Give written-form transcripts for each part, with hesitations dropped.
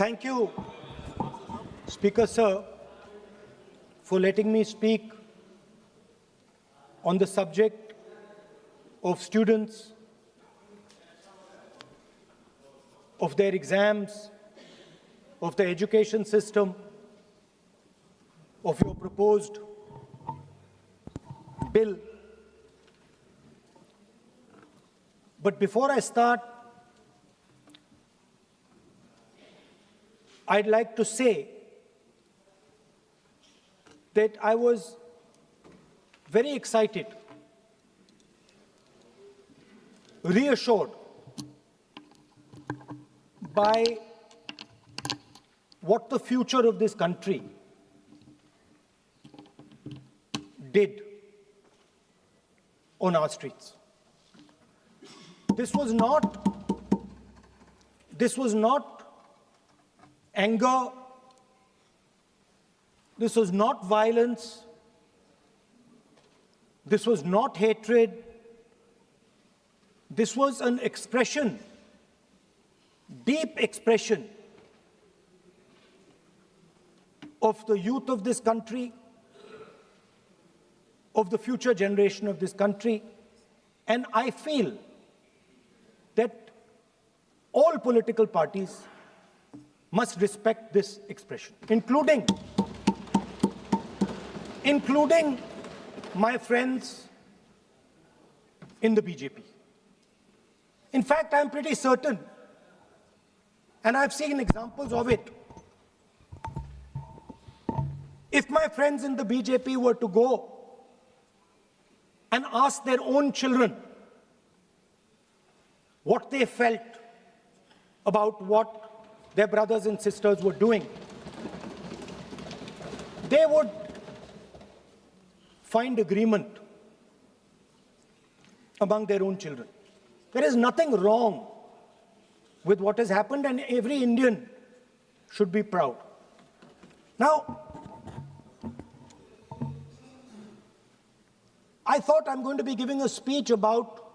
Thank you, Speaker Sir, for letting me speak on the subject of students, of their exams, of the education system, of your proposed bill. But before I start, I'd like to say that I was very excited, reassured by what the future of this country did on our streets. This was not anger, this was not violence, this was not hatred, this was an expression, deep expression of the youth of this country, of the future generation of this country, and I feel that all political parties must respect this expression, including my friends in the BJP. In fact, I'm pretty certain, and I've seen examples of it, if my friends in the BJP were to go and ask their own children what they felt about what their brothers and sisters were doing, they would find agreement among their own children. There is nothing wrong with what has happened, and every Indian should be proud. Now, I thought I'm going to be giving a speech about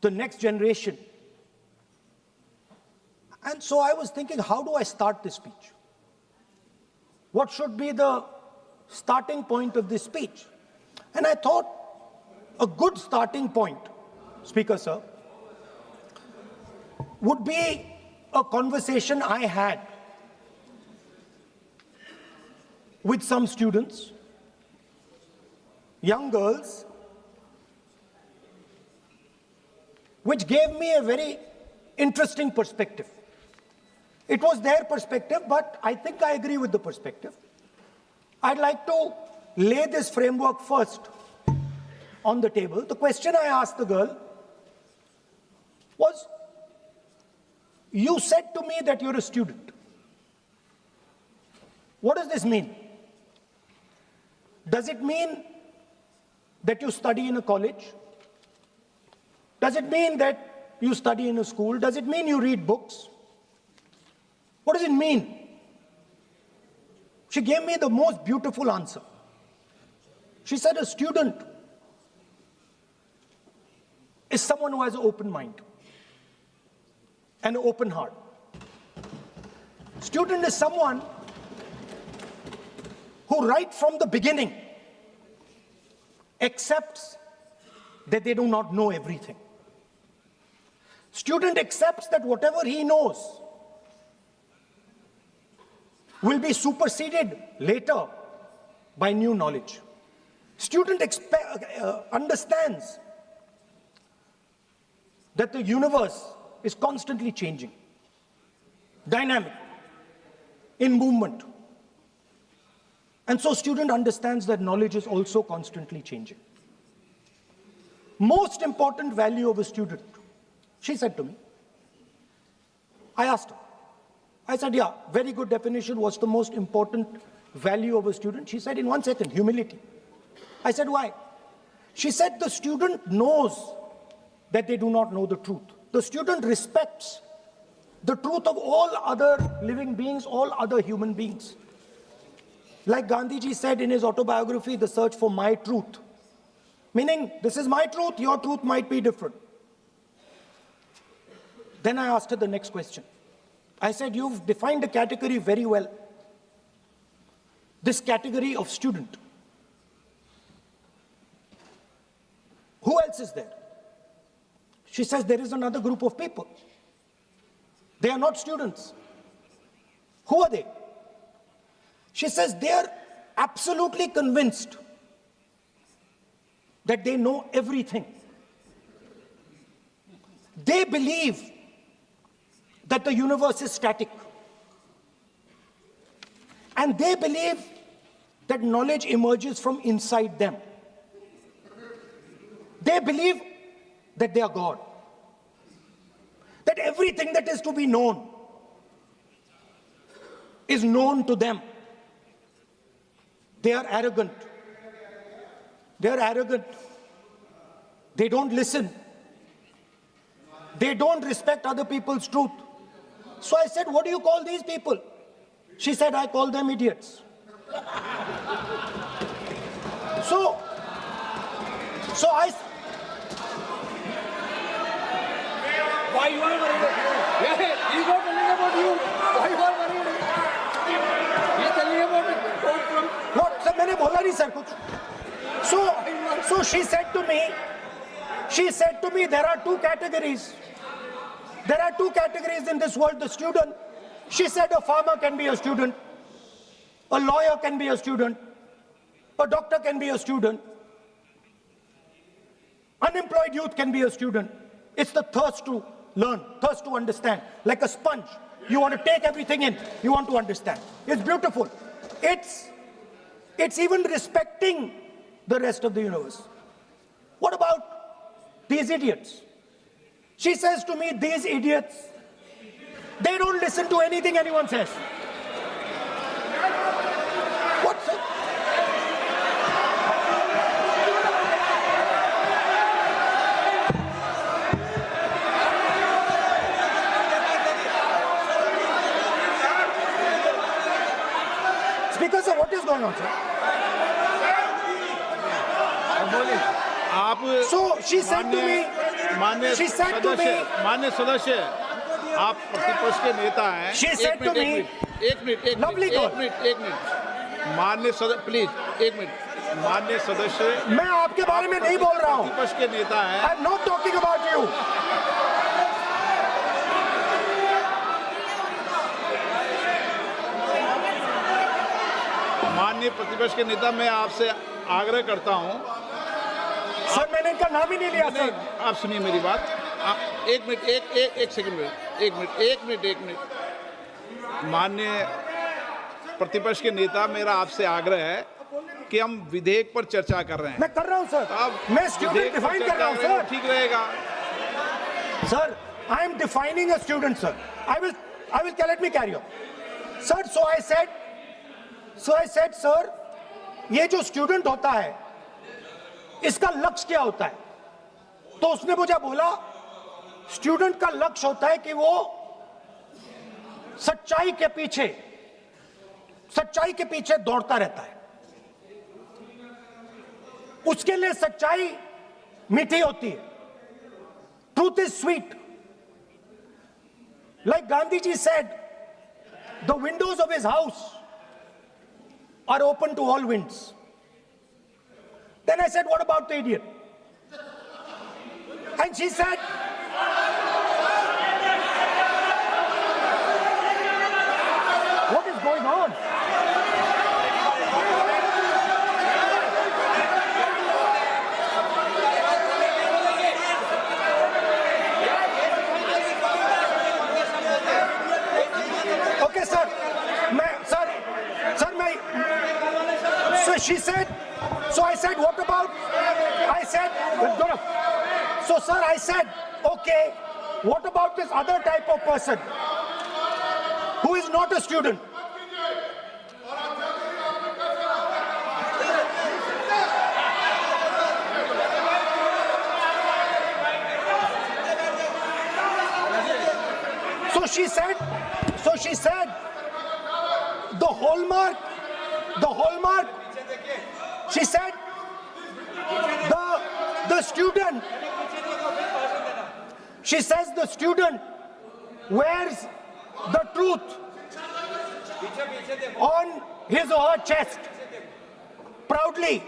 the next generation. And so I was thinking, how do I start this speech? What should be the starting point of this speech? And I thought a good starting point, Speaker Sir, would be a conversation I had with some students, young girls, which gave me a very interesting perspective. It was their perspective, but I think I agree with the perspective. I'd like to lay this framework first on the table. The question I asked the girl was, you said to me that you're a student. What does this mean? Does it mean that you study in a college? Does it mean that you study in a school? Does it mean you read books? What does it mean? She gave me the most beautiful answer. She said a student is someone who has an open mind and an open heart. Student is someone who right from the beginning accepts that they do not know everything. Student accepts that whatever he knows will be superseded later by new knowledge. Student understands that the universe is constantly changing, dynamic, in movement. And so student understands that knowledge is also constantly changing. Most important value of a student, she said to me. I asked her. I said, yeah, very good definition. What's the most important value of a student? She said, in 1 second, humility. I said, why? She said, the student knows that they do not know the truth. The student respects the truth of all other living beings, all other human beings. Like Gandhiji said in his autobiography, The Search for My Truth. Meaning, this is my truth, your truth might be different. Then I asked her the next question. I said, you've defined a category very well. This category of student. Who else is there? She says, there is another group of people. They are not students. Who are they? She says, they are absolutely convinced that they know everything. They believe that the universe is static. And they believe that knowledge emerges from inside them. They believe that they are God. That everything that is to be known is known to them. They are arrogant. They are arrogant. They don't listen. They don't respect other people's truth. So I said, what do you call these people? She said, I call them idiots. So I... Why you are worried? Yeah, he's not telling about you. Why you are worried? He's telling about it. What? Sir, मैंने बोला नहीं sir कुछ. So she said to me, there are two categories. There are two categories in this world, the student. She said a farmer can be a student, a lawyer can be a student, a doctor can be a student, unemployed youth can be a student. It's the thirst to learn, thirst to understand, like a sponge. You want to take everything in, you want to understand. It's beautiful. It's even respecting the rest of the universe. What about these idiots? She says to me, these idiots, they don't listen to anything anyone says. What, sir? Speaker, sir, what is going on, sir? So she said to me, मान्य सदस्य आप प्रतिपक्ष के नेता हैं. She said to me, एक minute मान्य सदस्य प्लीज एक मिनट मान्य सदस्य मैं आपके बारे में नहीं बोल रहा हूं. प्रतिपक्ष के नेता हैं. I'm not talking about you. माननीय प्रतिपक्ष के नेता, मैं आपसे आग्रह करता हूं. सर मैंने इनका नाम ही नहीं लिया सर. आप सुनिए मेरी बात. एक सेकंड एक मिनट माननीय प्रतिपक्ष के नेता, मेरा आपसे आग्रह है कि हम विधेयक पर चर्चा कर रहे हैं. मैं कर रहा हूं सर. मैं स्टूडेंट डिफाइन कर रहा हूं सर. ठीक रहेगा sir. I am defining a student, sir. I will let me carry on. Sir, so I said, sir, ये जो स्टूडेंट होता है, इसका लक्ष्य क्या होता है? तो उसने मुझे बोला, स्टूडेंट का लक्ष्य होता है कि वो सच्चाई के पीछे दौड़ता रहता है. उसके लिए सच्चाई मीठी होती है. Truth is sweet. Like Gandhiji said, the windows of his house are open to all winds. Then I said, what about the idiot? And she said, what is going on? Okay, sir. So she said, so I said, what about? I said, so sir, I said, okay, what about this other type of person who is not a student? So she said, the hallmark, she said, the student, she says the student wears the truth on his or her chest proudly.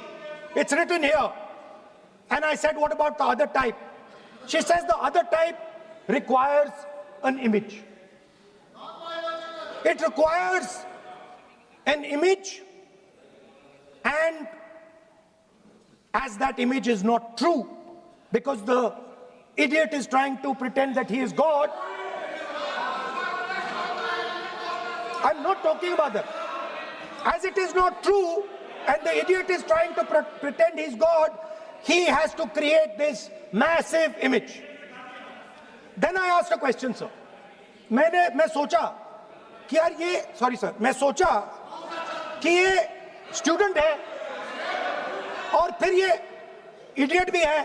It's written here. And I said, what about the other type? She says the other type requires an image. It requires an image, and as that image is not true, because the idiot is trying to pretend that he is God. I'm not talking about that. As it is not true, and the idiot is trying to pretend he's God, he has to create this massive image. Then I asked a question, sir. मैं सोचा कि यार ये, sorry sir, मैं सोचा कि ये student है और फिर ये इडियट भी है,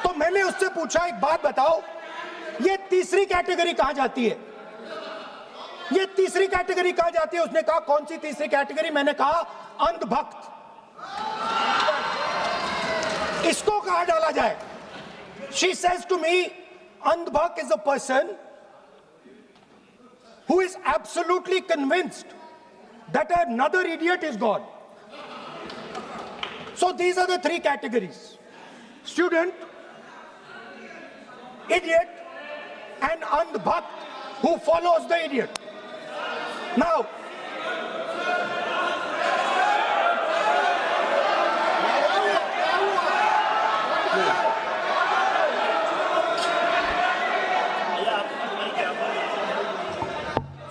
तो मैंने उससे पूछा एक बात बताओ, ये तीसरी कैटेगरी कहां जाती है? ये तीसरी कैटेगरी कहां जाती है? उसने कहा कौन सी तीसरी कैटेगरी? मैंने कहा अंधभक्त। इसको कहां डाला जाए? She says to me, अंधभक्त is a person who is absolutely convinced that another idiot is God. So these are the three categories: student, idiot, and andhbhakt who follows the idiot. Now,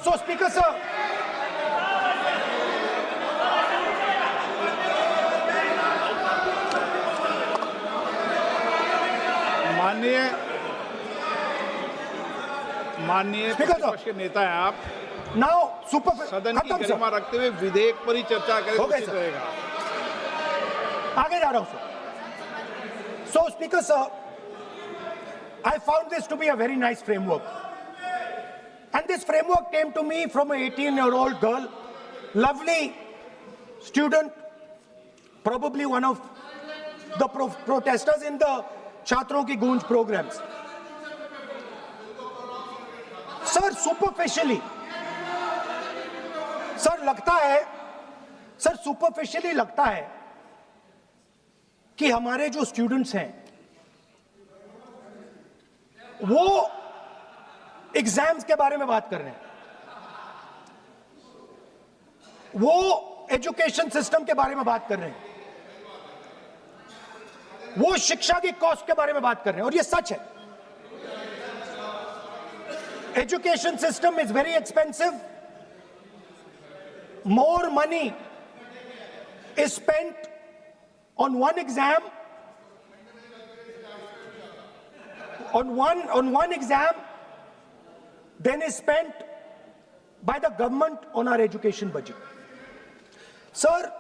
so Speaker sir, माननीय Speaker, प्रतिपक्ष के नेता हैं आप, now super सदन की खत्म गरिमा sir, रखते हुए विधेयक पर ही चर्चा करें तो हो गए उचित सर। रहेगा। आगे जा रहा हूं sir. So Speaker sir, I found this to be a very nice framework, and this framework came to me from an 18-year-old girl, lovely student, probably one of the protesters in the Chhatron Ki Goonj programs. Sir superficially लगता है कि हमारे जो students हैं वो exams के बारे में बात कर रहे हैं, वो एजुकेशन सिस्टम के बारे में बात कर रहे हैं, वो शिक्षा की कॉस्ट के बारे में बात कर रहे हैं, और ये सच है। Education system is very expensive. More money is spent on one exam, on one exam, than is spent by the government on our education budget. Sir,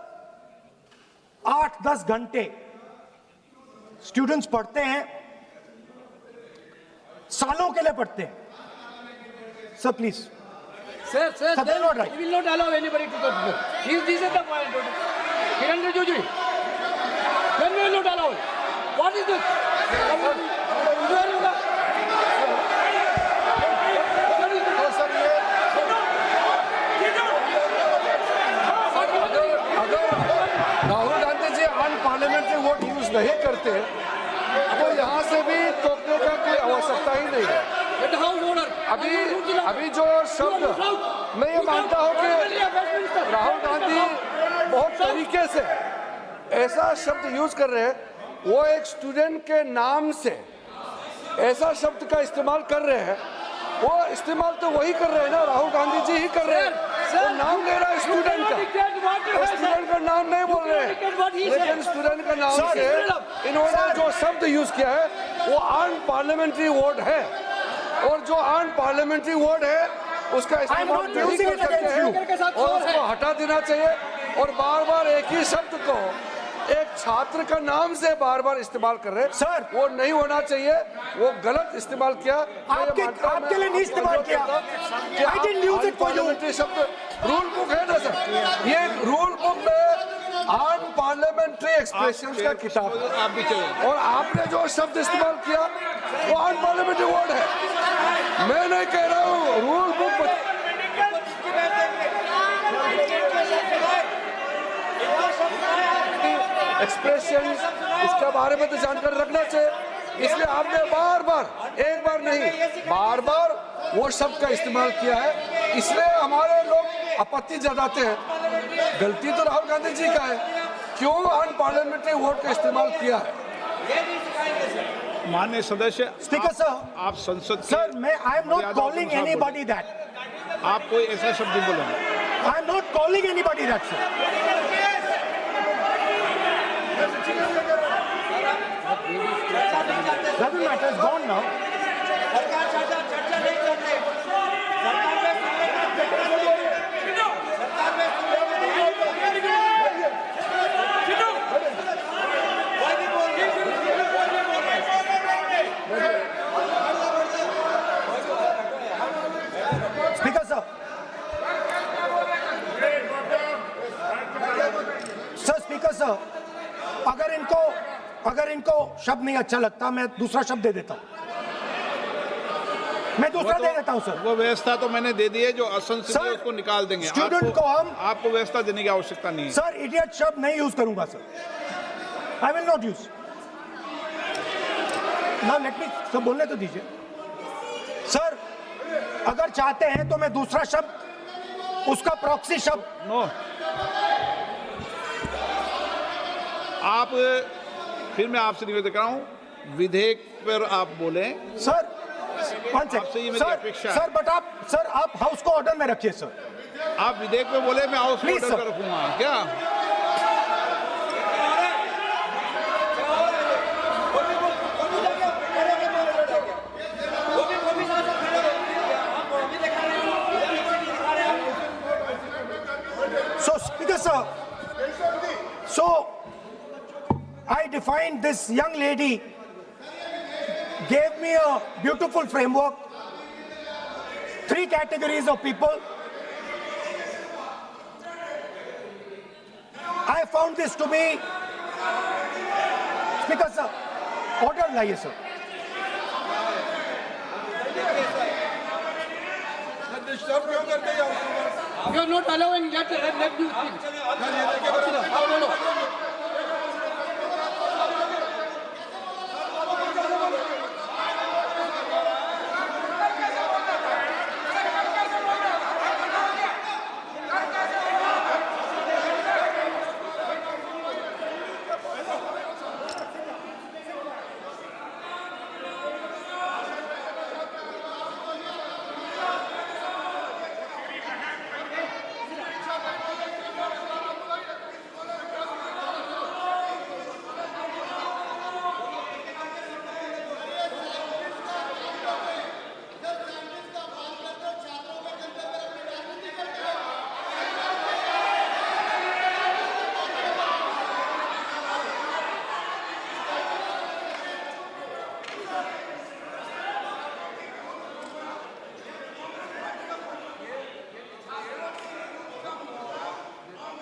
8-10 घंटे students पढ़ते हैं, सालों के लिए पढ़ते हैं। Sir, please. Sir, Sir, they are not right. we will not allow anybody to talk. This is the point. Kiran Rijiju, when we will not allow it? What is this? Rahul Gandhi ji unparliamentary word use नहीं करते तो यहाँ से भी टोकने का कोई आवश्यकता ही नहीं है। अभी जो शब्द मैं ये मानता हूँ कि राहुल गांधी बहुत तरीके से ऐसा शब्द यूज कर रहे हैं, वो एक स्टूडेंट के नाम से ऐसा शब्द का इस्तेमाल कर रहे हैं। वो इस्तेमाल तो वही कर रहे हैं ना, राहुल गांधी जी ही कर रहे हैं। वो नाम ले रहा है स्टूडेंट का, स्टूडेंट का नाम नहीं बोल रहे हैं, लेकिन स्टूडेंट का नाम से इन्होंने जो शब्द यूज किया है वो अनपार्लियामेंट्री वर्ड है, और जो अनपार्लियामेंट्री वर्ड है उसका इस्तेमाल नहीं कर सकते हैं और उसको हटा देना चाहिए। और बार बार एक ही शब्द को एक छात्र का नाम से बार बार इस्तेमाल कर रहे हैं सर, वो नहीं होना चाहिए, वो गलत इस्तेमाल किया। आपके लिए नहीं इस्तेमाल किया। I didn't use it for you. शब्द रूल बुक है ना सर, ये रूल बुक में पार्लियामेंट्री एक्सप्रेशंस का किताब है। आप भी चले। और आपने जो शब्द इस्तेमाल किया वो अनपार्लियामेंट्री वर्ड है। मैं नहीं कह रहा हूँ, रूल बुक एक्सप्रेशन इसके बारे में तो जानकारी रखना चाहिए, इसलिए आपने बार बार, एक बार नहीं बार बार वो शब्द का इस्तेमाल किया है, इसलिए हमारे लोग आपत्ति जताते हैं। गलती तो राहुल गांधी जी का है, क्यों अनपार्लियामेंट्री वर्ड का इस्तेमाल किया है। माननीय सदस्य, स्पीकर सर, आप संसद सर मैं आई एम नॉट मर्यादा के कॉलिंग अनुसार एनीबॉडी दैट, बोलें। आप कोई ऐसा शब्द नहीं बोलेंगे। I am not calling anybody that sir. Doesn't matter, it's gone now. Speaker sir. Sir, Speaker sir, अगर इनको शब्द नहीं अच्छा लगता मैं दूसरा शब्द दे देता हूं, मैं दूसरा दे देता हूं सर। वो व्यवस्था तो मैंने दे दी है, जो असंसदीय सर, उसको निकाल देंगे। स्टूडेंट को हम आपको व्यवस्था देने की आवश्यकता नहीं है। सर इडियट शब्द नहीं यूज करूंगा sir, I will not use. Now let me सब बोलने तो दीजिए सर। अगर चाहते हैं तो मैं दूसरा शब्द, उसका प्रॉक्सी शब्द। नो, आप फिर मैं आपसे निवेदन कर रहा हूं, विधेयक पर आप बोले सर। आपसे ये मेरी अपेक्षा है। सर बट आप हाउस को ऑर्डर में रखिए सर। आप विधेयक पे बोले, मैं हाउस Please, ऑर्डर sir. कर रखूंगा क्या? So Speaker sir, so I defined this young lady, gave me a beautiful framework, 3 categories of people. I found this to be, Speaker sir, order लाइए sir. You are not allowing, let you speak.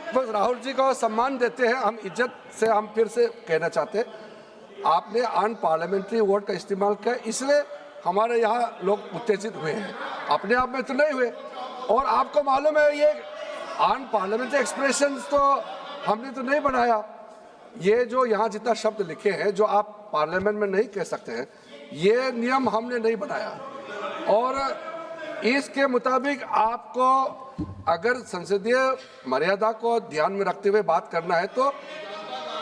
बस राहुल जी को सम्मान देते हैं, हम इज्जत से हम फिर से कहना चाहते हैं, आपने अनपार्लियामेंट्री वर्ड का इस्तेमाल किया, इसलिए हमारे यहाँ लोग उत्तेजित हुए हैं, अपने आप में तो नहीं हुए। और आपको मालूम है ये अनपार्लियामेंट्री एक्सप्रेशंस तो हमने तो नहीं बनाया, ये जो यहाँ जितना शब्द लिखे हैं जो आप पार्लियामेंट में नहीं कह सकते हैं, ये नियम हमने नहीं बनाया। और इसके मुताबिक आपको अगर संसदीय मर्यादा को ध्यान में रखते हुए बात करना है तो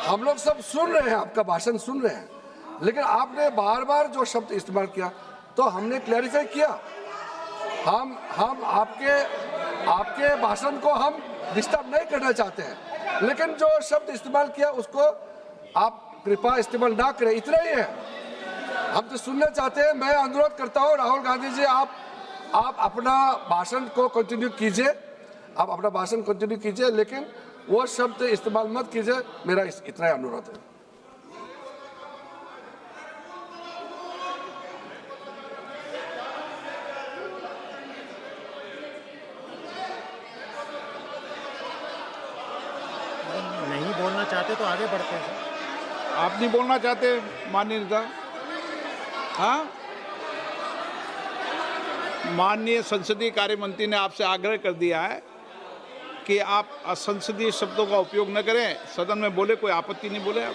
हम लोग सब सुन रहे हैं, आपका भाषण सुन रहे हैं, लेकिन आपने बार बार जो शब्द इस्तेमाल किया तो हमने क्लैरिफाई किया। हम आपके भाषण को हम डिस्टर्ब नहीं करना चाहते हैं, लेकिन जो शब्द इस्तेमाल किया उसको आप कृपया इस्तेमाल ना करें, इतना ही है। हम तो सुनना चाहते हैं। मैं अनुरोध करता हूँ राहुल गांधी जी, आप अपना भाषण को कंटिन्यू कीजिए, आप अपना भाषण कंटिन्यू कीजिए, लेकिन वो शब्द इस्तेमाल मत कीजिए, मेरा इतना ही अनुरोध है। नहीं बोलना चाहते चाहते तो आगे बढ़ते हैं सर। आप नहीं बोलना चाहते माननीय नेता? हाँ, माननीय संसदीय कार्य मंत्री ने आपसे आग्रह कर दिया है कि आप असंसदीय शब्दों का उपयोग न करें, सदन में बोले, कोई आपत्ति नहीं बोले आप।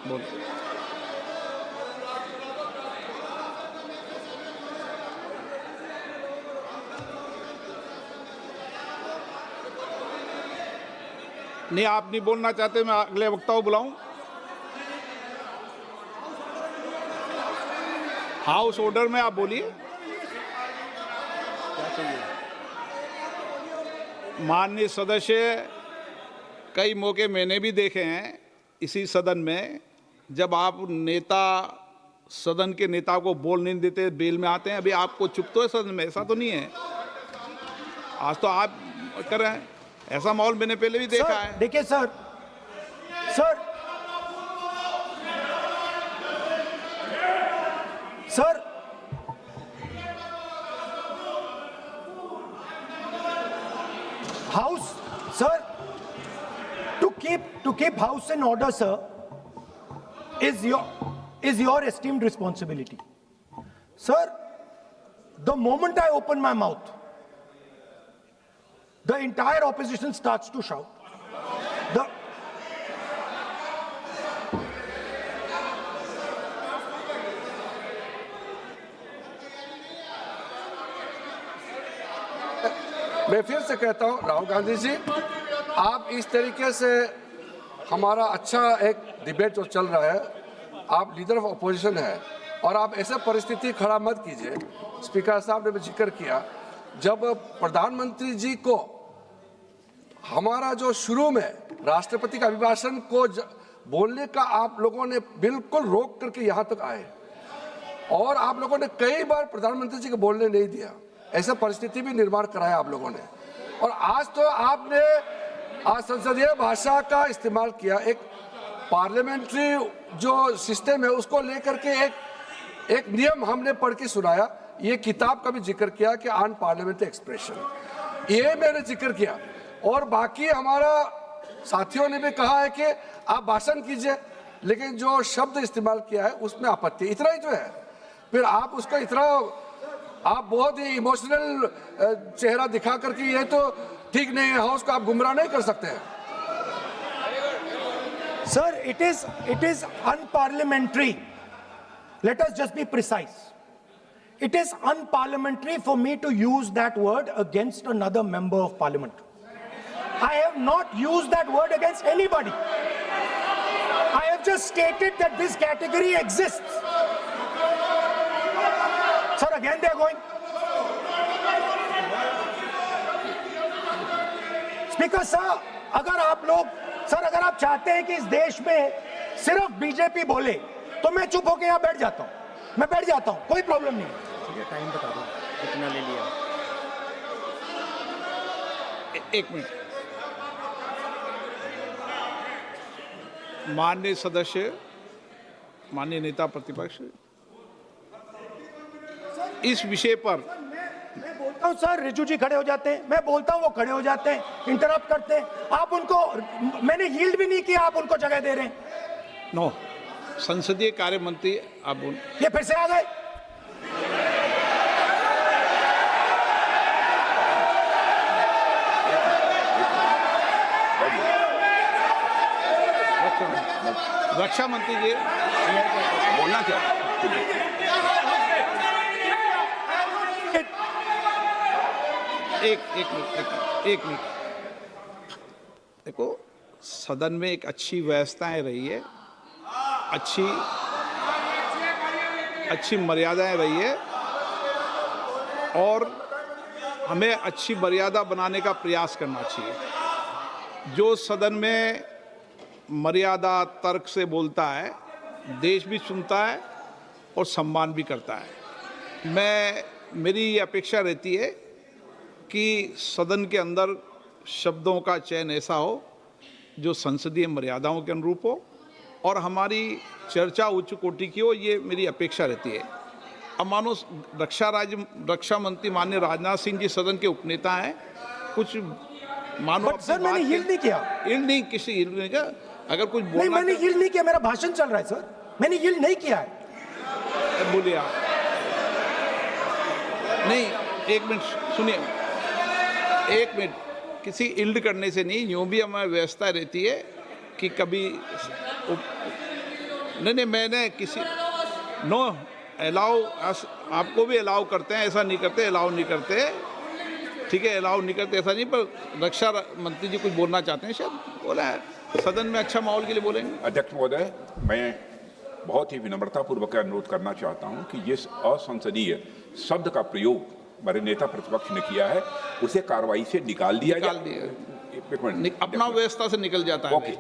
बोल। नहीं, आप नहीं बोलना चाहते, मैं अगले वक्ता को बुलाऊं? हाउस ऑर्डर में आप बोलिए। माननीय सदस्य, कई मौके मैंने भी देखे हैं इसी सदन में, जब आप नेता सदन के नेता को बोल नहीं देते, बेल में आते हैं। अभी आपको चुप तो है सदन में, ऐसा तो नहीं है। आज तो आप कर रहे हैं, ऐसा माहौल मैंने पहले भी देखा है। देखिए sir, House, sir, to keep House in order, sir, is your esteemed responsibility. Sir, the moment I open my mouth, the entire opposition starts to shout. मैं फिर से कहता हूं, राहुल गांधी जी, आप इस तरीके से हमारा अच्छा एक डिबेट जो चल रहा है, आप लीडर ऑफ अपोजिशन है और आप ऐसे परिस्थिति खड़ा मत कीजिए। स्पीकर साहब ने भी जिक्र किया, जब प्रधानमंत्री जी को हमारा जो शुरू में राष्ट्रपति का अभिभाषण को बोलने का आप लोगों ने बिल्कुल रोक करके यहाँ तक आए और आप लोगों ने कई बार प्रधानमंत्री जी को बोलने नहीं दिया, ऐसा परिस्थिति भी निर्माण कराया आप लोगों ने। और आज तो आपने आज संसदीय भाषा का इस्तेमाल किया, एक पार्लियामेंट्री जो सिस्टम है उसको लेकर के एक नियम हमने पढ़ के सुनाया। ये किताब का भी जिक्र किया कि अन पार्लियामेंट्री एक्सप्रेशन, ये मैंने जिक्र किया। और बाकी हमारा साथियों ने भी कहा है कि आप भाषण कीजिए, लेकिन जो शब्द इस्तेमाल किया है उसमें आपत्ति, इतना ही जो है। फिर आप उसको इतना आप बहुत ही इमोशनल चेहरा दिखा करके ये तो ठीक नहीं है, हाउस को आप गुमराह नहीं कर सकते हैं। Sir, it is unparliamentary. Let us just be precise. It is unparliamentary for me to use that word against another member of parliament. I have not used that word against anybody. I have just stated that this category exists. Sir, again they are going. Speaker sir, अगर आप चाहते हैं कि इस देश में सिर्फ BJP बोले तो मैं चुप होकर यहाँ बैठ जाता हूँ, मैं बैठ जाता हूँ, कोई प्रॉब्लम नहीं है। ठीक है, टाइम बता दो कितना ले लिया। एक मिनट। माननीय सदस्य, माननीय नेता प्रतिपक्ष, इस विषय पर मैं बोलता हूं सर, रिजू जी खड़े हो जाते हैं, मैं बोलता हूं वो खड़े हो जाते हैं, इंटरप्ट करते हैं। आप उनको, मैंने यील्ड भी नहीं किया, आप उनको जगह दे रहे हैं। नो, संसदीय कार्य मंत्री आप बोल। ये फिर से आ गए। रक्षा मंत्री जी बोलना क्या? एक मिनट। देखो, सदन में एक अच्छी व्यवस्थाएं रही है, अच्छी मर्यादाएं रही है और हमें अच्छी मर्यादा बनाने का प्रयास करना चाहिए। जो सदन में मर्यादा तर्क से बोलता है, देश भी सुनता है और सम्मान भी करता है। मेरी ये अपेक्षा रहती है कि सदन के अंदर शब्दों का चयन ऐसा हो जो संसदीय मर्यादाओं के अनुरूप हो और हमारी चर्चा उच्च कोटि की हो, ये मेरी अपेक्षा रहती है। अब मानो रक्षा मंत्री माननीय राजनाथ सिंह जी सदन के उपनेता हैं, कुछ मानो बट सर मैंने यील्ड नहीं किया। यील्ड नहीं, किसी यील्ड नहीं किया। अगर कुछ नहीं, बोलना मैंने यील्ड नहीं किया, मेरा भाषण चल रहा है सर, मैंने यील्ड नहीं किया है। बोलिए आप। नहीं, एक मिनट सुनिए, एक मिनट। किसी इल्ड करने से नहीं, यूँ भी हमारी व्यवस्था रहती है कि कभी नहीं मैंने किसी नो अलाउ, आपको भी अलाउ करते हैं, ऐसा नहीं करते, अलाउ नहीं करते, ठीक है, अलाउ नहीं करते ऐसा नहीं। पर रक्षा मंत्री जी कुछ बोलना चाहते हैं, शायद बोला है, सदन में अच्छा माहौल के लिए बोलेंगे। अध्यक्ष महोदय, मैं बहुत ही विनम्रतापूर्वक अनुरोध करना चाहता हूं कि जिस असंसदीय शब्द का प्रयोग हमारे नेता प्रतिपक्ष ने किया है उसे कार्रवाई से निकाल दिया जाए। एक मिनट, अपना व्यवस्था से निकल जाता है। ओके,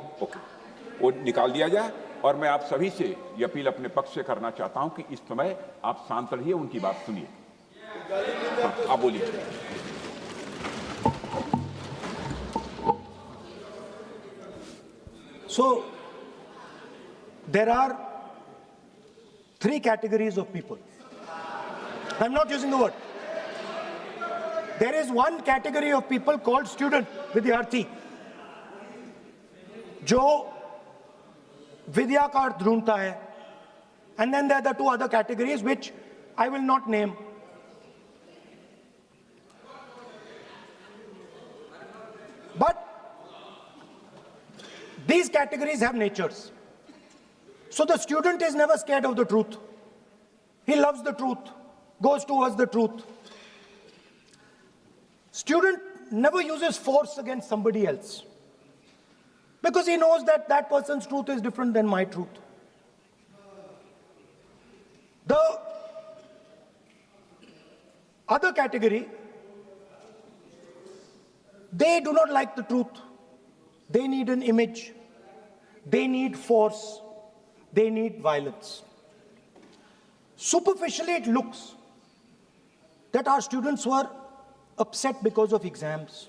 वो निकाल दिया जाए। और मैं आप सभी से ये अपील अपने पक्ष से करना चाहता हूं कि इस समय आप शांत रहिए, उनकी बात सुनिए। हाँ, आप बोलिए। So, there are 3 categories of people. I'm not using the word. There is one category of people called student, विद्यार्थी, जो विद्या का अर्थ ढूंढता है. And then there are the 2 other categories which I will not name. But these categories have natures. So the student is never scared of the truth. He loves the truth, goes towards the truth. Student never uses force against somebody else because he knows that that person's truth is different than my truth. The other category, they do not like the truth. They need an image. They need force. They need violence. Superficially, it looks that our students were upset because of exams.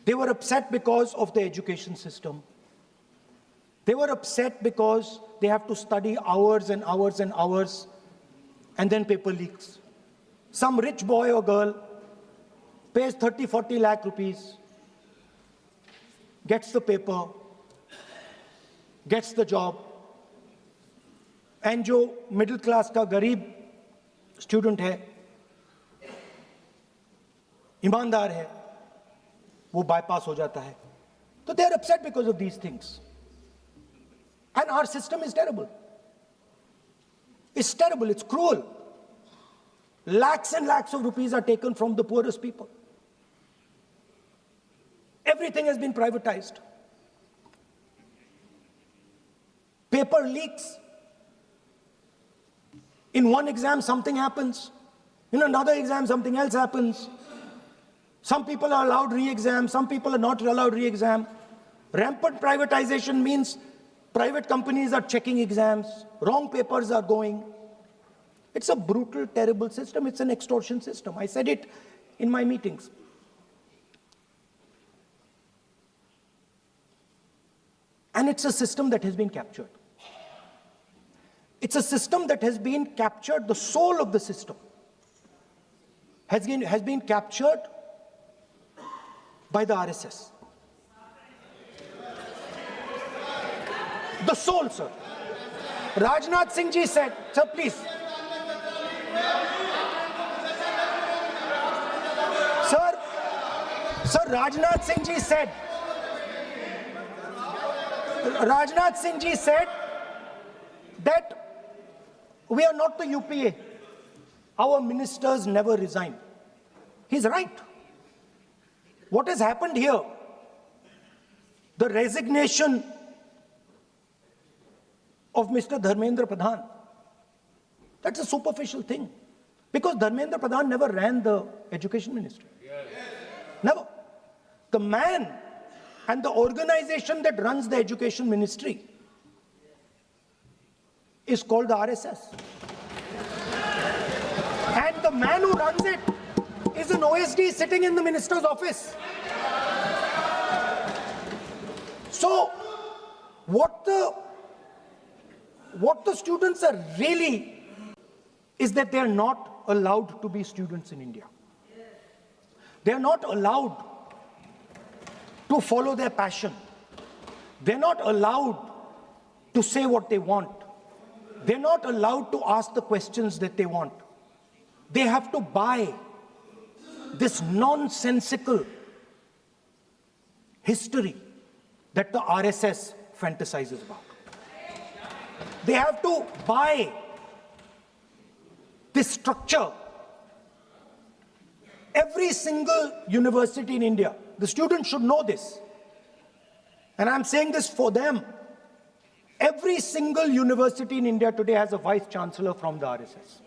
They were upset because of the education system. They were upset because they have to study hours and hours and hours, and then paper leaks. Some rich boy or girl pays 30-40 lakh rupees, gets the paper, gets the job, and जो middle class का गरीब student है, ईमानदार है, वो bypass हो जाता है. So they are upset because of these things. And our system is terrible. It's terrible, it's cruel. Lakhs and lakhs of rupees are taken from the poorest people. Everything has been privatized. Paper leaks. In one exam, something happens. In another exam, something else happens. Some people are allowed re-exam, some people are not allowed re-exam. Rampant privatization means private companies are checking exams, wrong papers are going. It's a brutal, terrible system. It's an extortion system. I said it in my meetings. And it's a system that has been captured. It's a system that has been captured, the soul of the system has been captured by the RSS. The soul, sir. Rajnath Singh ji said, sir, please. Sir, Rajnath Singh ji said, that we are not the UPA. Our ministers never resign. He's right. What has happened here the resignation of Mr. Dharmendra Pradhan. That's a superficial thing. Because Dharmendra Pradhan never ran the education ministry. Never. The man and the organization that runs the education ministry is called the RSS. And the man who runs it is an OSD sitting in the minister's office. So, what the students are really is that they are not allowed to be students in India. They are not allowed to follow their passion. They're not allowed to say what they want. They're not allowed to ask the questions that they want. They have to buy this nonsensical history that the RSS fantasizes about. They have to buy this structure. Every single university in India, the students should know this, and I'm saying this for them. Every single university in India today has a vice chancellor from the RSS.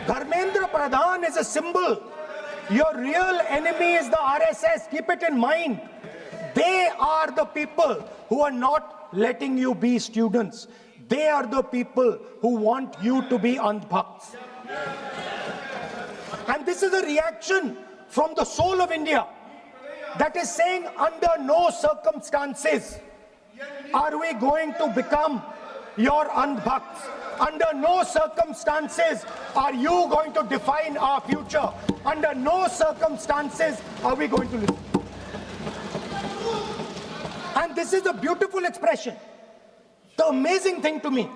Dharmendra Pradhan is a symbol. Your real enemy is the RSS. Keep it in mind. They are the people who are not letting you be students. They are the people who want you to be andhbhakts. And this is a reaction from the soul of India that is saying, under no circumstances are we going to become your andhbhakts. Under no circumstances are you going to define our future. Under no circumstances are we going to listen. And this is a beautiful expression. The amazing thing to me,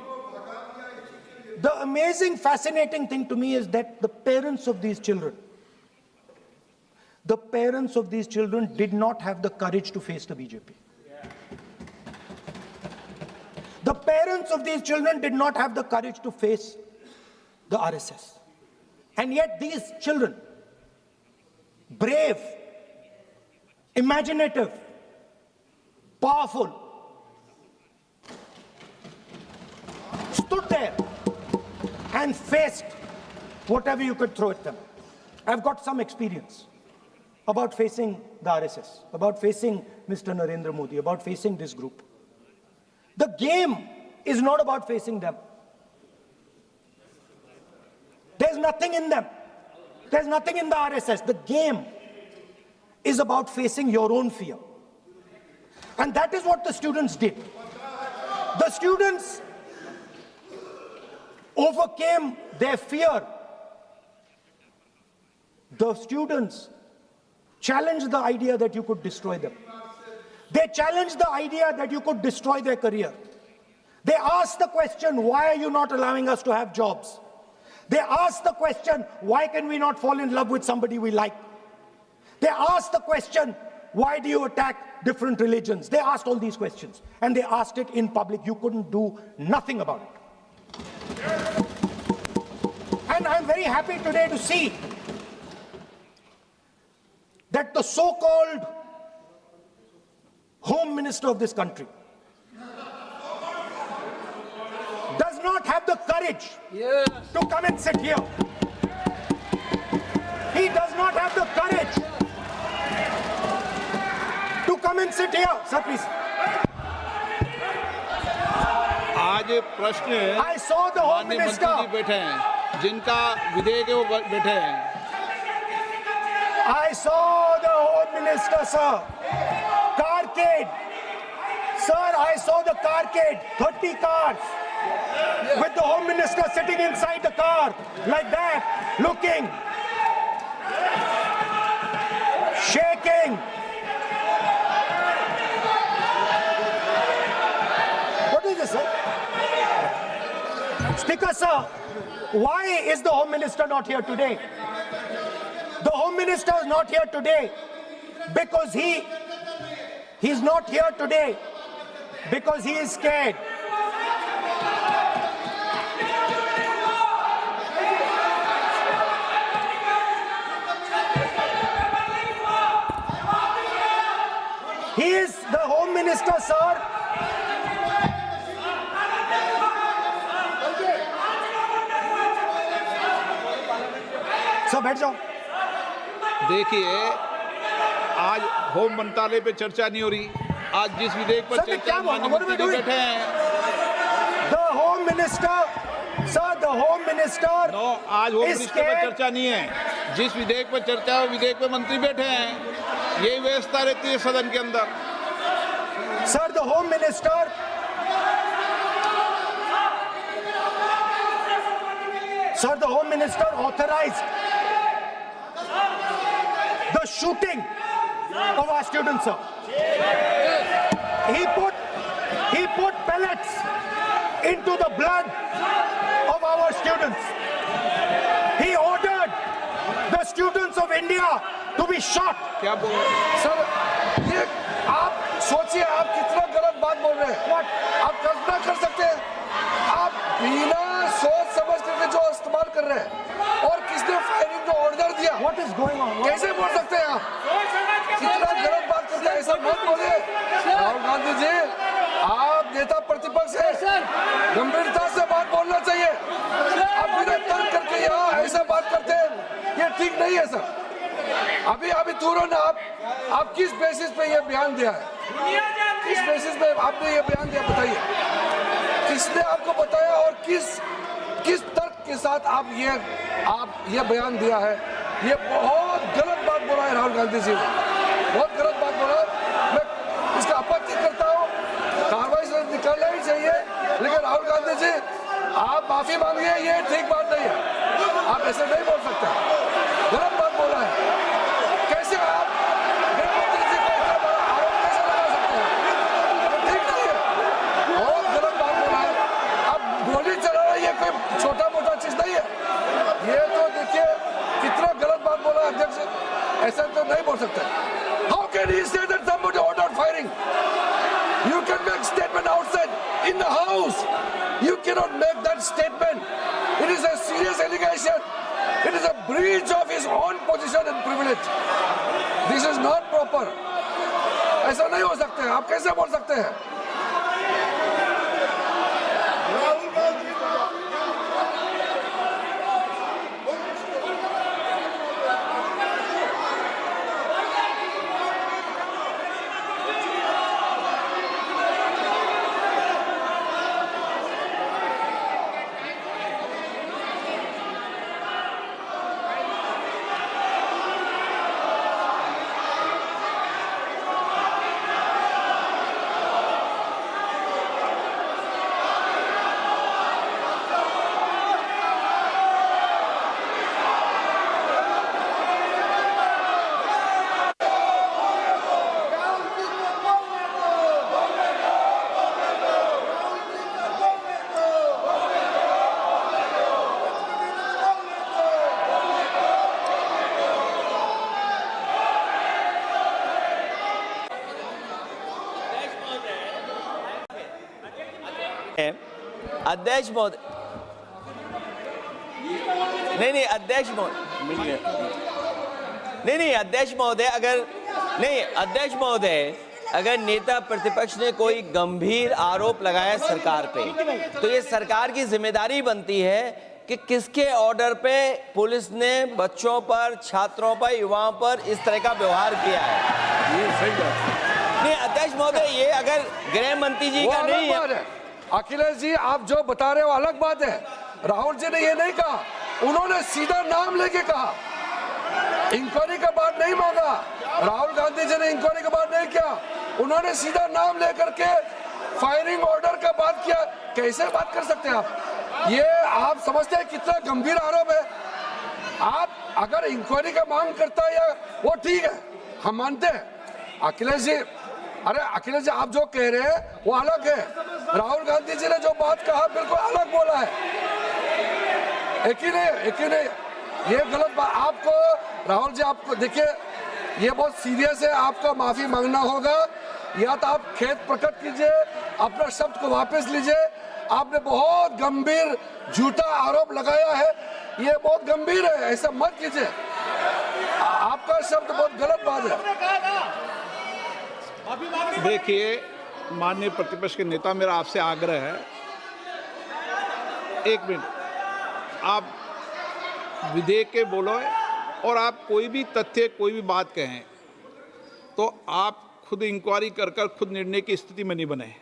the amazing, fascinating thing to me is that the parents of these children did not have the courage to face the BJP. The parents of these children did not have the courage to face the RSS. And yet these children, brave, imaginative, powerful, stood there and faced whatever you could throw at them. I've got some experience about facing the RSS, about facing Mr. Narendra Modi, about facing this group. The game is not about facing them. There's nothing in them. There's nothing in the RSS. The game is about facing your own fear. And that is what the students did. The students overcame their fear. The students challenged the idea that you could destroy them. They challenged the idea that you could destroy their career. They asked the question, why are you not allowing us to have jobs? They asked the question, why can we not fall in love with somebody we like? They asked the question, why do you attack different religions? They asked all these questions, and they asked it in public. You couldn't do nothing about it. And I'm very happy today to see that the so-called Home Minister of this country does not have the courage to come and sit here. He does not have the courage to come and sit here. Sir, please. आज प्रश्न I saw the Home माननीय Minister. मंत्री जी बैठे हैं, जिनका विधेयक है वो बैठे हैं. I saw the Home Minister, sir. Carcade. Sir, I saw the carcade. 30 cars. With the Home Minister sitting inside the car. Like that. Looking. Shaking. What is this, sir? Speaker, sir. Why is the Home Minister not here today? The Home Minister is not here today because he's not here today because he is scared. Sir. Sir बैठ जाओ। देखिए, आज home मंत्रालय पे चर्चा नहीं हो रही। आज जिस विधेयक पर सर, मैं चर्चा क्या बोलूं? माननीय What am I मंत्री जी doing? बैठे हैं, The Home Minister, sir, the Home Minister no, आज होम is मिनिस्टर पर scared. चर्चा नहीं है। जिस विधेयक पर चर्चा है, विधेयक पे मंत्री बैठे हैं। यही व्यवस्था रहती है सदन के अंदर। Sir, the Home Minister. Sir, the Home Minister authorized the shooting of our students, sir. He put pellets into the blood of our students. He ordered the students of India to be shot. क्या बोल रहे हैं? Sir, ये आप सोचिए, आप कितना गलत बात बोल रहे हैं। आप कल्पना कर सकते हैं, आप बिना सोच समझ करके जो इस्तेमाल कर रहे हैं, और किसने फायरिंग का ऑर्डर दिया, What is going on? कैसे बोल सकते हैं आप? कितना गलत बात करते हैं, ऐसा मत बोलिए। राहुल गांधी जी, आप नेता प्रतिपक्ष हैं, गंभीरता से बात बोलना चाहिए। आप बिना तर्क करके यहाँ ऐसा बात करते हैं, ये ठीक नहीं है सर। अभी तुरंत आप किस बेसिस पे ये बयान दिया है? किस बेसिस पे आपने ये बयान दिया, बताइए। किसने आपको बताया और किस तर्क के साथ आप ये बयान दिया है? ये बहुत गलत बात बोला है राहुल गांधी जी ने, बहुत गलत बात बोला। मैं इसका आपत्ति करता हूँ, कार्रवाई से निकालना ही चाहिए। लेकिन राहुल गांधी जी, आप माफी मांगिए, ये ठीक बात नहीं है। आप ऐसे नहीं बोल सकते, गलत बात बोला है। कैसे आप गृहमंत्री जी को इतना बड़ा आरोप कैसे लगा सकते हैं? ठीक नहीं है, बहुत गलत बात बोला है। आप गोली चला रहे, ये कोई छोटा मोटा चीज नहीं है। ये तो देखिए कितना गलत बात बोला अध्यक्ष, ऐसा तो नहीं बोल सकते। How can he say that somebody ordered firing? You can make statement outside in the house. You cannot make that statement. It is a serious allegation. It is a breach of his own position and privilege. This is not proper. ऐसा नहीं हो सकते, आप कैसे बोल सकते हैं? अध्यक्ष महोदय, नहीं अध्यक्ष महोदय, नहीं अध्यक्ष महोदय, अध्यक्ष महोदय, अगर नेता प्रतिपक्ष ने कोई गंभीर आरोप लगाया सरकार पे, तो ये सरकार की जिम्मेदारी बनती है कि किसके ऑर्डर पे पुलिस ने बच्चों पर, छात्रों पर, युवाओं पर इस तरह का व्यवहार किया है। ये सही बात नहीं अध्यक्ष महोदय, ये अगर गृह मंत्री जी का नहीं है। अखिलेश जी, आप जो बता रहे हो अलग बात है। राहुल जी ने ये नहीं कहा, उन्होंने सीधा नाम लेके कहा, इंक्वायरी का बात नहीं मांगा। राहुल गांधी जी ने इंक्वायरी का बात नहीं किया, उन्होंने सीधा नाम लेकर के फायरिंग ऑर्डर का बात किया। कैसे बात कर सकते हैं आप? ये आप समझते हैं कितना गंभीर आरोप है? आप अगर इंक्वायरी का मांग करता है या वो ठीक है, हम मानते हैं। अखिलेश जी, अरे अखिलेश जी, आप जो कह रहे हैं वो अलग है। राहुल गांधी जी ने जो बात कहा बिल्कुल अलग बोला है। एक ही नहीं, ये गलत बात। आपको राहुल जी, आपको देखिए, ये बहुत सीरियस है, आपको माफी मांगना होगा, या तो आप खेद प्रकट कीजिए, अपना शब्द को वापस लीजिए। आपने बहुत गंभीर झूठा आरोप लगाया है, ये बहुत गंभीर है, ऐसा मत कीजिए। आपका शब्द बहुत गलत बात है। देखिए, माननीय प्रतिपक्ष के नेता, मेरा आपसे आग्रह है, एक मिनट, आप विधेयक के बोलो और आप कोई भी तथ्य, कोई भी बात कहें तो आप खुद इंक्वायरी कर खुद निर्णय की स्थिति में नहीं बने।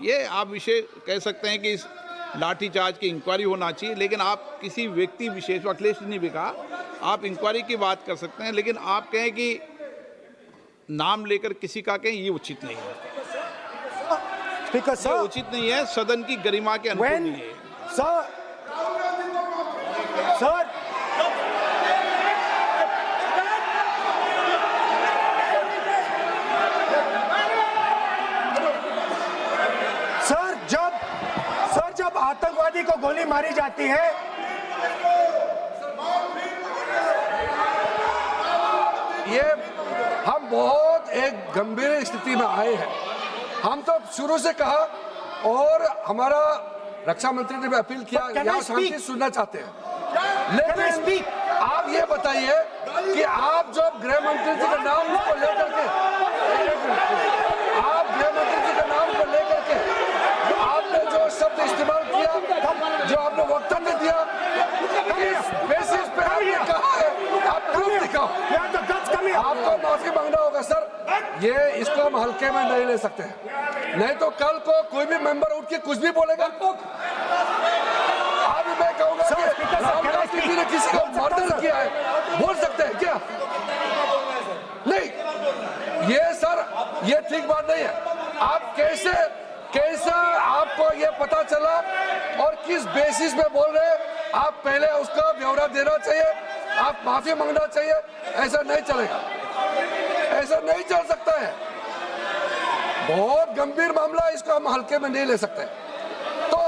ये आप विषय कह सकते हैं कि इस लाठीचार्ज की इंक्वायरी होना चाहिए, लेकिन आप किसी व्यक्ति विशेष, अखिलेश जी ने भी कहा, आप इंक्वायरी की बात कर सकते हैं, लेकिन आप कहें कि नाम लेकर किसी का कहें, ये उचित नहीं है। Speaker, ये sir, उचित नहीं है, सदन की गरिमा के अनुकूल when, नहीं है। sir, सर, जब आतंकवादी को गोली मारी जाती है, ये हम बहुत एक गंभीर स्थिति में आए हैं। हम तो शुरू से कहा और हमारा रक्षा मंत्री ने भी अपील किया, But can I यहाँ शांति speak? सुनना चाहते हैं। Can I लेकिन speak? आप ये बताइए कि आप जो गृह मंत्री जी के नाम को लेकर के, आप गृह मंत्री जी के नाम को लेकर के आपने जो शब्द इस्तेमाल किया, जो आपने वक्तव्य दिया, इस बेसिस पे आपने कहा है, आप प्रूफ दिखाओ। आपको माफी मांगना होगा सर, ये इसको हम हल्के में नहीं ले सकते हैं, नहीं तो कल को कोई भी मेंबर उठ के कुछ भी बोलेगा। आज मैं कहूंगा कि राहुल गांधी जी ने किसी को मर्डर किया है, बोल सकते हैं क्या? नहीं, ये सर, ये ठीक बात नहीं है। आप कैसा आपको ये पता चला और किस बेसिस पे बोल रहे हैं, आप पहले उसका ब्यौरा देना चाहिए, आप माफी मांगना चाहिए। ऐसा नहीं चलेगा, ऐसा नहीं चल सकता है। बहुत गंभीर मामला है, इसको हम हल्के में नहीं ले सकते। तो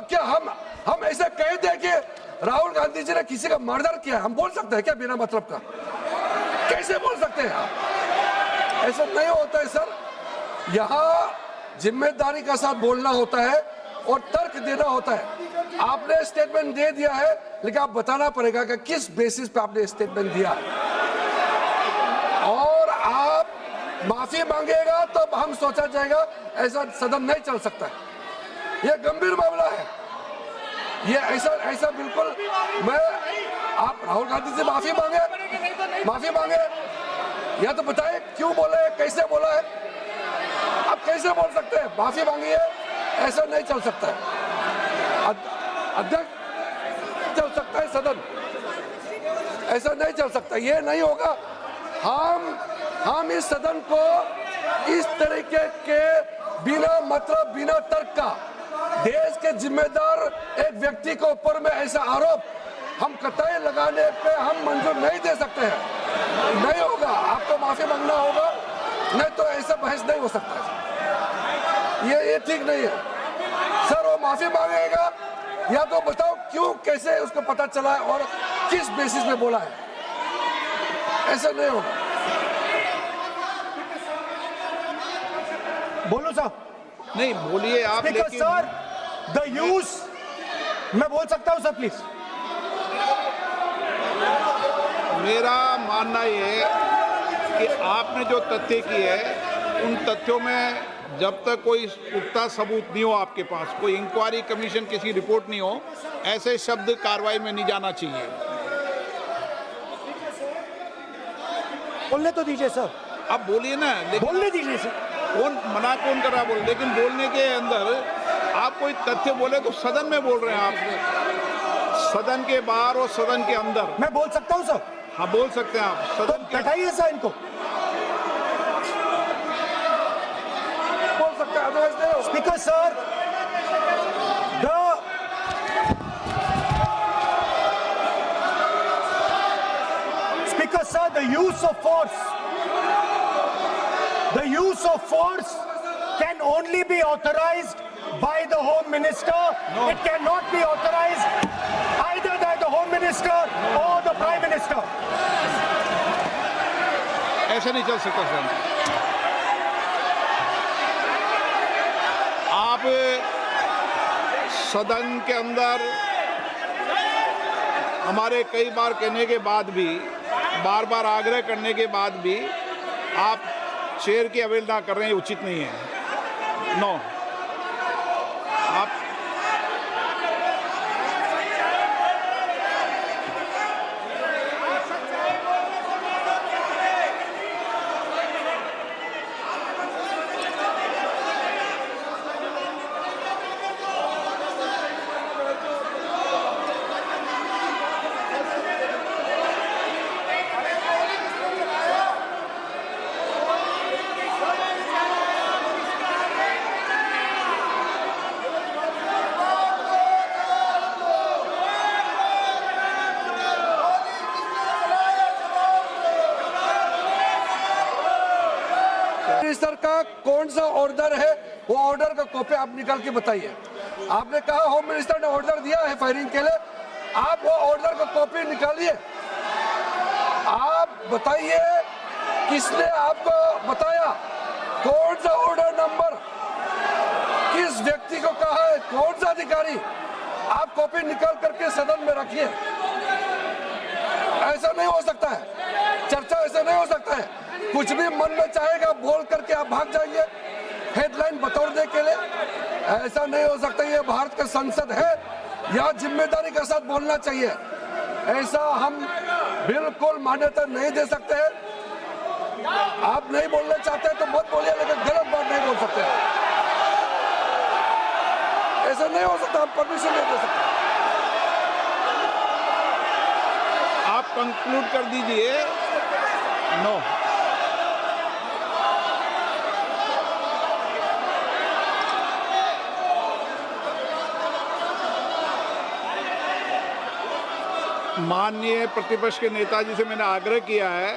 क्या हम ऐसा कह दें कि राहुल गांधी जी ने किसी का मर्डर किया, हम बोल सकते हैं क्या बिना मतलब का? कैसे बोल सकते हैं आप? ऐसा नहीं होता है सर। यहाँ जिम्मेदारी का साथ बोलना होता है और तर्क देना होता है। आपने स्टेटमेंट दे दिया है, लेकिन आप बताना पड़ेगा कि किस बेसिस पे आपने स्टेटमेंट दिया है। और आप माफी मांगेगा तो हम सोचा जाएगा, ऐसा सदन नहीं चल सकता है। यह गंभीर मामला है, ये ऐसा बिल्कुल। आप राहुल गांधी से माफी मांगे या तो बताए क्यों बोला है, कैसे बोला है। आप कैसे बोल सकते हैं? माफी मांगिए, ऐसा नहीं चल सकता है। अध्यक्ष चल सकता है सदन, ऐसा नहीं चल सकता, ये नहीं होगा। हम इस सदन को इस तरीके के बिना मतलब बिना तर्क का देश के जिम्मेदार एक व्यक्ति के ऊपर में ऐसा आरोप हम कतई लगाने पे हम मंजूर नहीं दे सकते हैं। नहीं होगा, आपको माफी मांगना होगा, नहीं तो ऐसा बहस नहीं हो सकता है। ये ठीक नहीं है सर। वो माफी मांगेगा या तो बताओ क्यों, कैसे उसको पता चला है और किस बेसिस पे बोला है। ऐसा नहीं होगा। बोलो साहब। नहीं बोलिए आप, स्पीकर लेकिन सर, द यूज, मैं बोल सकता हूं सर प्लीज? मेरा मानना ये है कि आपने जो तथ्य किए हैं, उन तथ्यों में जब तक कोई पुख्ता सबूत नहीं हो आपके पास, कोई इंक्वायरी कमीशन किसी रिपोर्ट नहीं हो, ऐसे शब्द कार्रवाई में नहीं जाना चाहिए। बोलने तो दीजिए सर। आप बोलिए ना, लेकिन बोलने दीजिए सर। कौन कर रहा बोल, लेकिन बोलने के अंदर आप कोई तथ्य बोले तो सदन में बोल रहे हैं आप, सदन के बाहर और सदन के अंदर। मैं बोल सकता हूं सर? हाँ बोल सकते हैं आप, तो सदन के बैठाइए सर इनको। बोल सकते हैं, अदरवाइज नहीं होगा। Speaker sir, the use of force can only be authorized by the Home Minister. No. It cannot be authorized either by the Home Minister or the Prime Minister. ऐसे नहीं चल सकता सर। आप सदन के अंदर हमारे कई बार कहने के बाद भी, बार बार आग्रह करने के बाद भी आप चेयर की अवहेलना कर रहे हैं, उचित नहीं है। नो आप मिनिस्टर का कौन सा ऑर्डर है, वो ऑर्डर का कॉपी आप निकाल के बताइए। आपने कहा होम मिनिस्टर ने ऑर्डर दिया है फायरिंग के लिए, आप वो ऑर्डर का कॉपी निकालिए। आप बताइए किसने आपको बताया, कौन सा ऑर्डर नंबर, किस व्यक्ति को कहा है, कौन सा अधिकारी। आप कॉपी निकाल करके सदन में रखिए। ऐसा नहीं हो सकता है, चर्चा ऐसा नहीं हो सकता है। कुछ भी मन में चाहेगा बोल करके आप भाग जाएंगे हेडलाइन बतौरने के लिए। ऐसा नहीं हो सकता। ये भारत का संसद है, यहाँ जिम्मेदारी के साथ बोलना चाहिए। ऐसा हम बिल्कुल मान्यता नहीं दे सकते हैं। आप नहीं बोलना चाहते तो मत बोलिए, लेकिन गलत बात नहीं बोल सकते। ऐसा नहीं हो सकता, हम परमिशन नहीं दे सकते। आप कंक्लूड कर दीजिए। नो माननीय प्रतिपक्ष के नेता जी से मैंने आग्रह किया है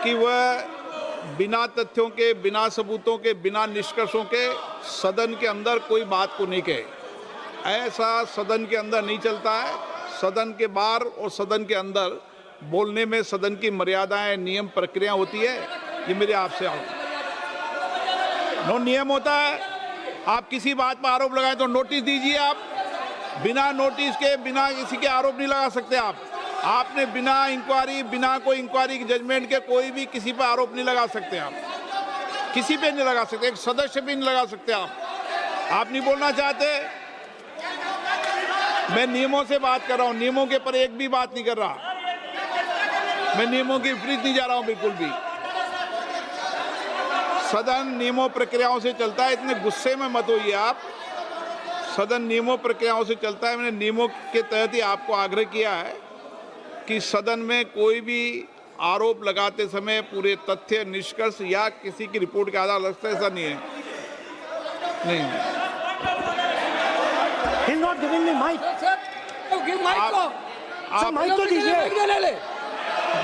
कि वह बिना तथ्यों के, बिना सबूतों के, बिना निष्कर्षों के सदन के अंदर कोई बात को नहीं कहे। ऐसा सदन के अंदर नहीं चलता है। सदन के बाहर और सदन के अंदर बोलने में सदन की मर्यादाएं, नियम, प्रक्रिया होती है। ये मेरे आपसे नो नियम होता है। आप किसी बात पर आरोप लगाए तो नोटिस दीजिए। आप बिना नोटिस के, बिना किसी के आरोप नहीं लगा सकते। आपने बिना इंक्वायरी, बिना कोई इंक्वायरी की जजमेंट के कोई भी किसी पर आरोप नहीं लगा सकते। आप किसी पे नहीं लगा सकते, एक सदस्य पे नहीं लगा सकते। आप नहीं बोलना चाहते। मैं नियमों से बात कर रहा हूं, नियमों के पर एक भी बात नहीं कर रहा। मैं नियमों के विपरीत नहीं जा रहा हूं बिल्कुल भी। सदन नियमों प्रक्रियाओं से चलता है। इतने गुस्से में मत होइए आप। सदन नियमों प्रक्रियाओं से चलता है। मैंने नियमों के तहत ही आपको आग्रह किया है कि सदन में कोई भी आरोप लगाते समय पूरे तथ्य, निष्कर्ष या किसी की रिपोर्ट के आधार लगता है, ऐसा नहीं है। नहीं, He's not giving me mic. आप माइक तो दीजिए,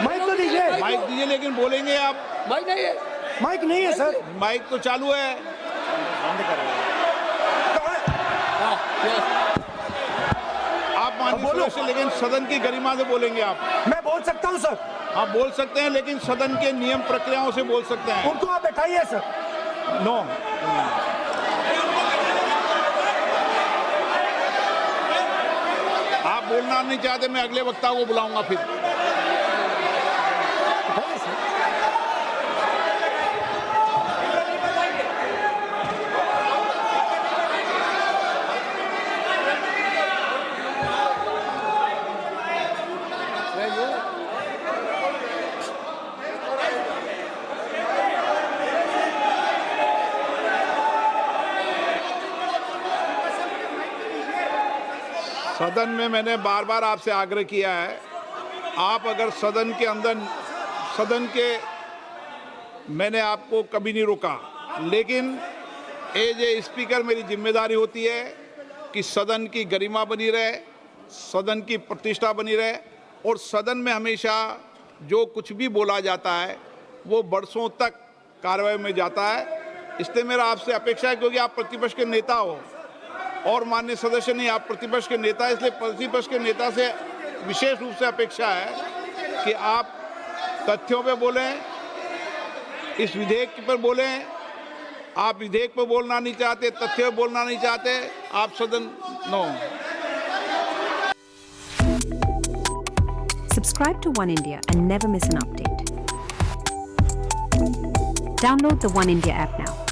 माइक तो दीजिए। माइक दीजिए, लेकिन बोलेंगे आप। माइक नहीं है, माइक नहीं है सर। माइक तो चालू है। आप माननीय सदस्य, लेकिन सदन की गरिमा से बोलेंगे आप। मैं बोल सकता हूँ सर। आप बोल सकते हैं, लेकिन सदन के नियम प्रक्रियाओं से बोल सकते हैं। उनको आप बैठाइए सर। नो आप बोलना नहीं चाहते, मैं अगले वक्ता को बुलाऊंगा फिर। बैठाइए सर। सदन में मैंने बार बार आपसे आग्रह किया है, आप अगर सदन के अंदर, सदन के, मैंने आपको कभी नहीं रोका, लेकिन एज ए स्पीकर मेरी जिम्मेदारी होती है कि सदन की गरिमा बनी रहे, सदन की प्रतिष्ठा बनी रहे, और सदन में हमेशा जो कुछ भी बोला जाता है वो बरसों तक कार्रवाई में जाता है। इसलिए मेरा आपसे अपेक्षा है, क्योंकि आप प्रतिपक्ष के नेता हो और माननीय सदस्य नहीं, आप प्रतिपक्ष के नेता, इसलिए प्रतिपक्ष के नेता से विशेष रूप से अपेक्षा है कि आप तथ्यों पे बोलें, इस विधेयक पर बोलें। आप विधेयक पर बोलना नहीं चाहते, तथ्य पे बोलना नहीं चाहते, आप सदन no. Subscribe to One India and never miss an update. Download the One India app now.